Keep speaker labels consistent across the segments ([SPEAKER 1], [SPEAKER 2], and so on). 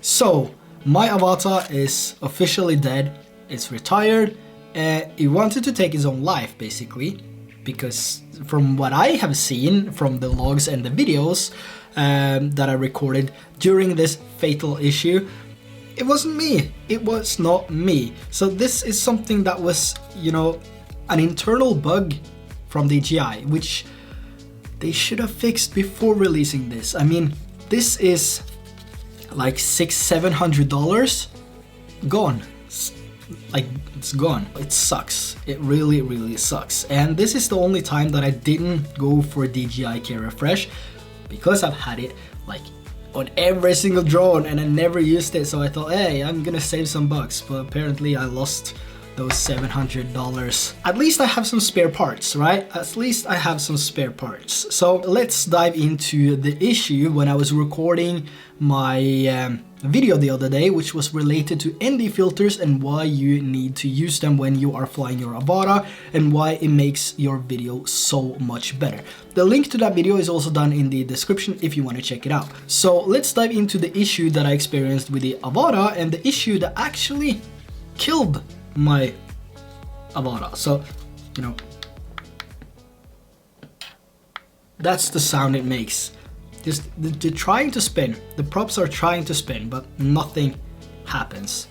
[SPEAKER 1] So, my Avata is officially dead, it's retired, it wanted to take its own life basically, because from what I have seen from the logs and the videos that I recorded during this fatal issue, it wasn't me, it was not me. So this is something that was, you know, an internal bug from DJI, which they should have fixed before releasing this. I mean, this is like $600-700 gone. It's gone. It sucks. It really sucks. And this is the only time that I didn't go for DJI Care Refresh, because I've had it like on every single drone and I never used it. So I thought, hey, I'm gonna save some bucks, but apparently I lost those $700. At least I have some spare parts, right? At least I have some spare parts. So let's dive into the issue when I was recording my video the other day, which was related to ND filters and why you need to use them when you are flying your Avata and why it makes your video so much better. The link to that video is also down in the description if you want to check it out. So let's dive into the issue that I experienced with the Avata and the issue that actually killed my Avata. So, you know, that's the sound it makes. Just they're trying to spin. The props are trying to spin, but nothing happens.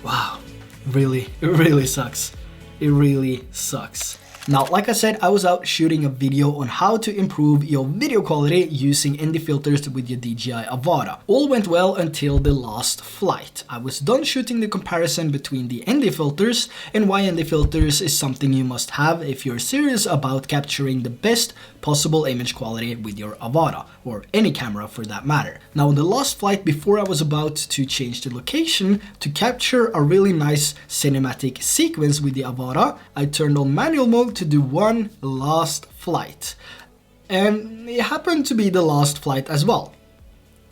[SPEAKER 1] Wow, it really sucks. It really sucks. Now, like I said, I was out shooting a video on how to improve your video quality using ND filters with your DJI Avata. All went well until the last flight. I was done shooting the comparison between the ND filters and why ND filters is something you must have if you're serious about capturing the best possible image quality with your Avata, or any camera for that matter. Now, on the last flight before I was about to change the location to capture a really nice cinematic sequence with the Avata, I turned on manual mode to do one last flight. And it happened to be the last flight as well.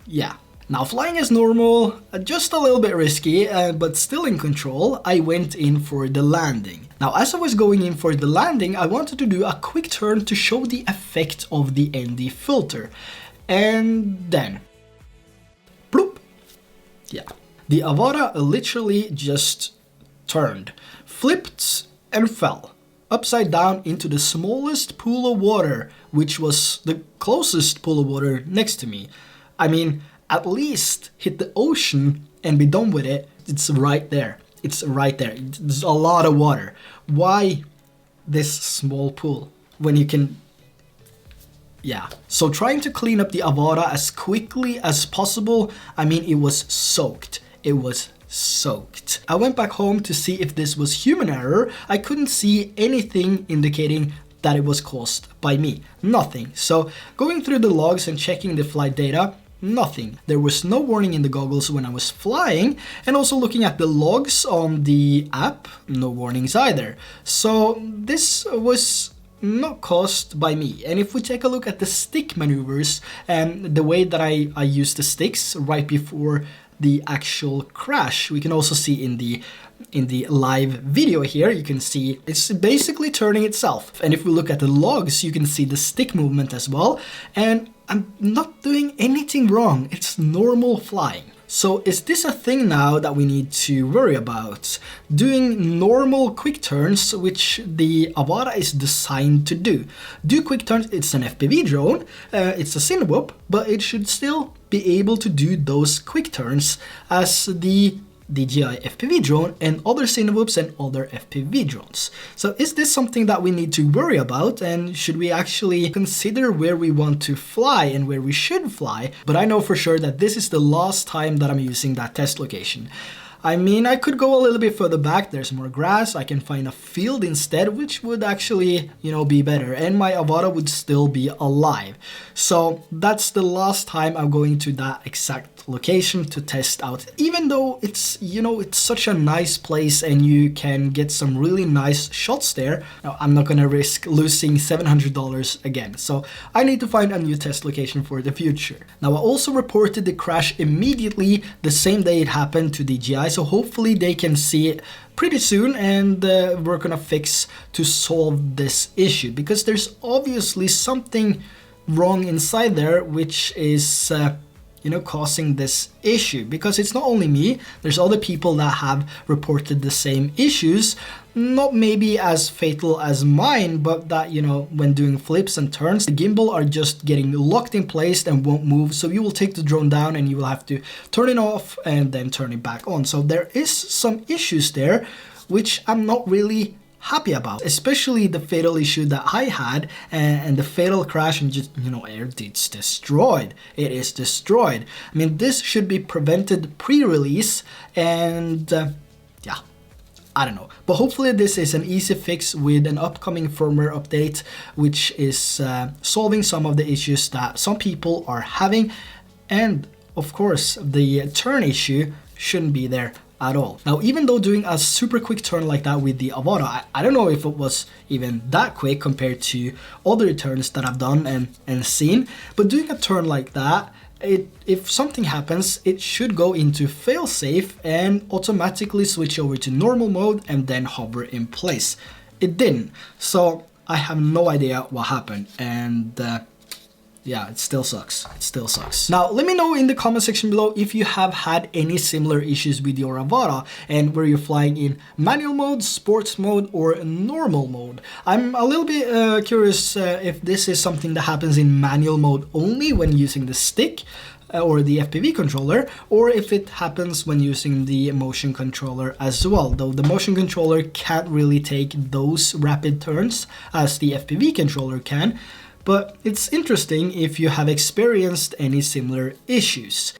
[SPEAKER 1] Yeah. Now, flying as normal, just a little bit risky, but still in control, I went in for the landing. Now, as I was going in for the landing, I wanted to do a quick turn to show the effect of the ND filter. And then, bloop. Yeah. The Avata literally just turned, flipped, and fell upside down into the smallest pool of water, which was the closest pool of water next to me. I mean, at least hit the ocean and be done with it. It's right there. It's right there. There's a lot of water. Why this small pool when you can... Yeah. So trying to clean up the Avata as quickly as possible, I mean, it was soaked. It was soaked. I went back home to see if this was human error. I couldn't see anything indicating that it was caused by me. Nothing. So going through the logs and checking the flight data, nothing. There was no warning in the goggles when I was flying, and also looking at the logs on the app, no warnings either. So this was not caused by me. And if we take a look at the stick maneuvers and the way that I use the sticks right before the actual crash, we can also see in the live video here, you can see it's basically turning itself. And if we look at the logs, you can see the stick movement as well. And I'm not doing anything wrong. It's normal flying. So is this a thing now that we need to worry about? Doing normal quick turns, which the Avata is designed to do. Do quick turns, it's an FPV drone, it's a Cinewhoop, but it should still be able to do those quick turns as the DJI FPV drone and other Cinewhoops and other FPV drones. So is this something that we need to worry about, and should we actually consider where we want to fly and where we should fly? But I know for sure that this is the last time that I'm using that test location. I mean, I could go a little bit further back, there's more grass, I can find a field instead, which would actually, you know, be better, and my Avata would still be alive. So that's the last time I'm going to that exact location to test out, even though it's, you know, it's such a nice place and you can get some really nice shots there. Now, I'm not gonna risk losing $700 again, so I need to find a new test location for the future. Now, I also reported the crash immediately the same day it happened to DJI, so hopefully they can see it pretty soon, and we're gonna fix to solve this issue, because there's obviously something wrong inside there, which is causing this issue, because it's not only me, there's other people that have reported the same issues, not maybe as fatal as mine, but that, when doing flips and turns, the gimbal are just getting locked in place and won't move. So you will take the drone down and you will have to turn it off and then turn it back on. So there is some issues there, which I'm not really happy about, especially the fatal issue that I had and the fatal crash, and just it's destroyed. It is destroyed. I mean, this should be prevented pre-release, and yeah, I don't know, but hopefully this is an easy fix with an upcoming firmware update, which is solving some of the issues that some people are having. And of course, the turn issue shouldn't be there at all. Now, even though doing a super quick turn like that with the Avata, I don't know if it was even that quick compared to other turns that I've done and seen, but doing a turn like that, if something happens, it should go into failsafe and automatically switch over to normal mode and then hover in place. It didn't, so I have no idea what happened, and yeah, it still sucks. It still sucks. Now, let me know in the comment section below if you have had any similar issues with your Avata and where you're flying in manual mode, sports mode, or normal mode. I'm a little bit curious if this is something that happens in manual mode only when using the stick or the FPV controller, or if it happens when using the motion controller as well. Though the motion controller can't really take those rapid turns as the FPV controller can. But it's interesting if you have experienced any similar issues.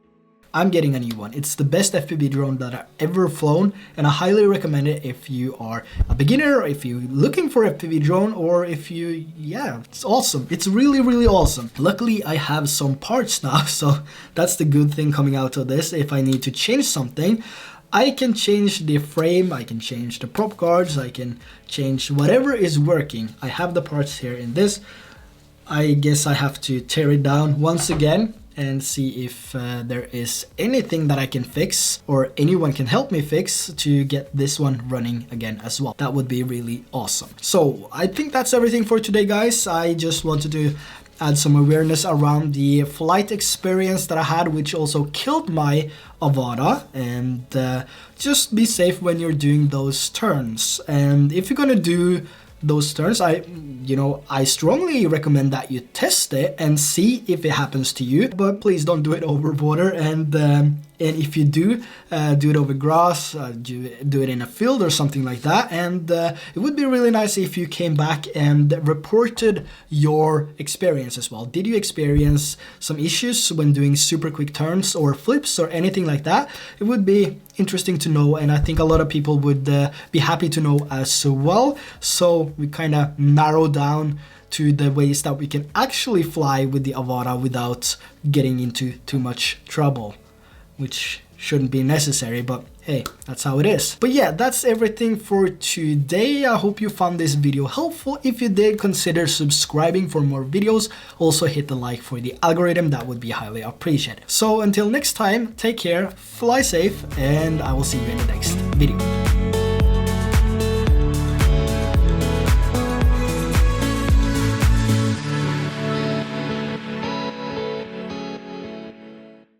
[SPEAKER 1] I'm getting a new one. It's the best FPV drone that I've ever flown, and I highly recommend it if you are a beginner, or if you're looking for a FPV drone, or if you, yeah, it's awesome. It's really, really awesome. Luckily, I have some parts now, so that's the good thing coming out of this. If I need to change something, I can change the frame, I can change the prop guards, I can change whatever is working. I have the parts here in this. I guess I have to tear it down once again and see if there is anything that I can fix, or anyone can help me fix, to get this one running again as well. That would be really awesome. So I think that's everything for today, guys. I just wanted to add some awareness around the flight experience that I had, which also killed my Avata, and just be safe when you're doing those turns. And if you're gonna do those turns, I strongly recommend that you test it and see if it happens to you, but please don't do it over water. And if you do it over grass, do it in a field or something like that. And it would be really nice if you came back and reported your experience as well. Did you experience some issues when doing super quick turns or flips or anything like that? It would be interesting to know, and I think a lot of people would be happy to know as well. So we kind of narrow down to the ways that we can actually fly with the Avata without getting into too much trouble, which shouldn't be necessary, but hey, that's how it is. But yeah, that's everything for today. I hope you found this video helpful. If you did, consider subscribing for more videos. Also hit the like for the algorithm, that would be highly appreciated. So until next time, take care, fly safe, and I will see you in the next video.